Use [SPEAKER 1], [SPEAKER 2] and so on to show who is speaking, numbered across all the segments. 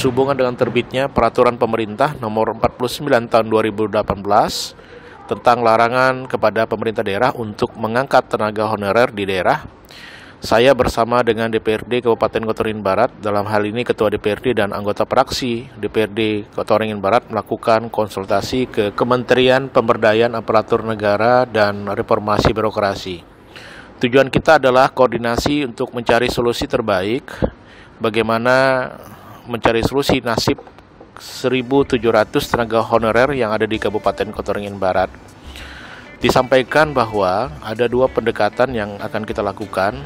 [SPEAKER 1] sehubungan dengan terbitnya Peraturan Pemerintah Nomor 49 Tahun 2018 tentang larangan kepada pemerintah daerah untuk mengangkat tenaga honorer di daerah, saya bersama dengan DPRD Kabupaten Kota Waringin Barat, dalam hal ini Ketua DPRD dan anggota praksi DPRD Kota Waringin Barat, melakukan konsultasi ke Kementerian Pemberdayaan Aparatur Negara dan Reformasi Birokrasi. Tujuan kita adalah koordinasi untuk mencari solusi terbaik bagaimana mencari solusi nasib 1.700 tenaga honorer yang ada di Kabupaten Kota Waringin Barat. Disampaikan bahwa ada dua pendekatan yang akan kita lakukan,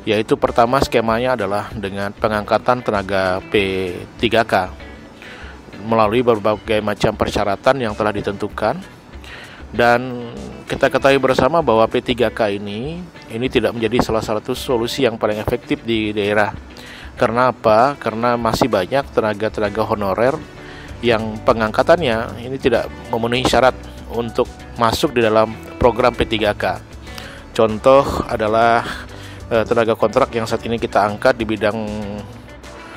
[SPEAKER 1] yaitu pertama skemanya adalah dengan pengangkatan tenaga P3K melalui berbagai macam persyaratan yang telah ditentukan. Dan kita ketahui bersama bahwa P3K ini tidak menjadi salah satu solusi yang paling efektif di daerah. Karena apa? Karena masih banyak tenaga-tenaga honorer yang pengangkatannya ini tidak memenuhi syarat untuk masuk di dalam program P3K. Contoh adalah tenaga kontrak yang saat ini kita angkat di bidang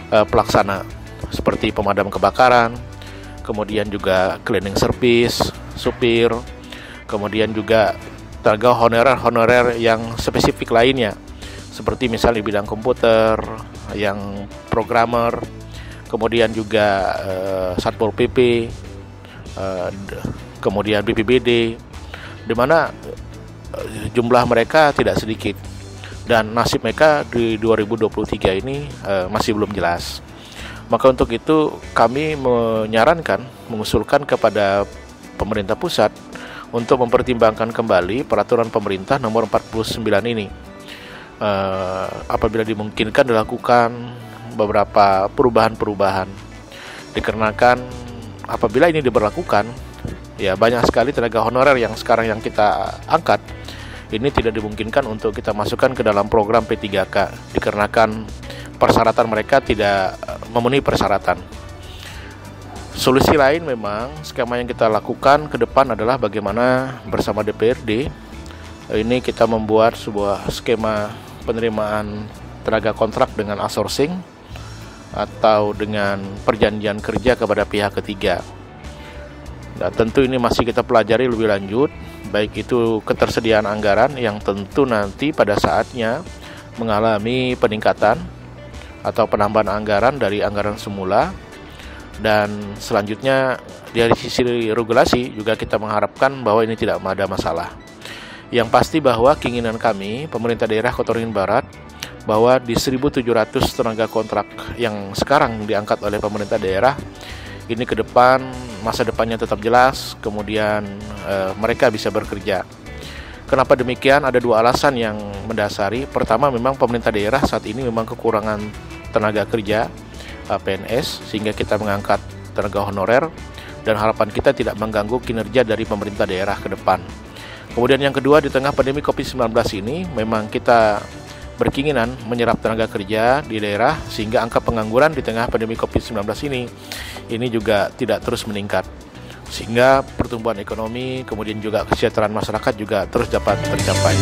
[SPEAKER 1] pelaksana seperti pemadam kebakaran, kemudian juga cleaning service, supir, kemudian juga tenaga honorer yang spesifik lainnya, seperti misalnya di bidang komputer, yang programmer, kemudian juga Satpol PP, kemudian BPBD, di mana jumlah mereka tidak sedikit dan nasib mereka di 2023 ini masih belum jelas. Maka untuk itu kami mengusulkan kepada pemerintah pusat untuk mempertimbangkan kembali Peraturan Pemerintah Nomor 49 ini. Apabila dimungkinkan dilakukan beberapa perubahan-perubahan, dikarenakan apabila ini diberlakukan, ya banyak sekali tenaga honorer yang sekarang yang kita angkat ini tidak dimungkinkan untuk kita masukkan ke dalam program P3K, dikarenakan persyaratan mereka tidak memenuhi persyaratan. Solusi lain memang skema yang kita lakukan ke depan adalah bagaimana bersama DPRD ini kita membuat sebuah skema penerimaan tenaga kontrak dengan outsourcing atau dengan perjanjian kerja kepada pihak ketiga. Nah, tentu ini masih kita pelajari lebih lanjut, baik itu ketersediaan anggaran yang tentu nanti pada saatnya mengalami peningkatan atau penambahan anggaran dari anggaran semula, dan selanjutnya dari sisi regulasi juga kita mengharapkan bahwa ini tidak ada masalah. Yang pasti bahwa keinginan kami, pemerintah daerah Kota Waringin Barat, bahwa di 1.700 tenaga kontrak yang sekarang diangkat oleh pemerintah daerah, ini ke depan masa depannya tetap jelas, kemudian mereka bisa bekerja. Kenapa demikian? Ada dua alasan yang mendasari. Pertama, memang pemerintah daerah saat ini memang kekurangan tenaga kerja PNS, sehingga kita mengangkat tenaga honorer, dan harapan kita tidak mengganggu kinerja dari pemerintah daerah ke depan. Kemudian yang kedua, di tengah pandemi COVID-19 ini memang kita berkeinginan menyerap tenaga kerja di daerah, sehingga angka pengangguran di tengah pandemi COVID-19 ini juga tidak terus meningkat, sehingga pertumbuhan ekonomi kemudian juga kesejahteraan masyarakat juga terus dapat tercapai.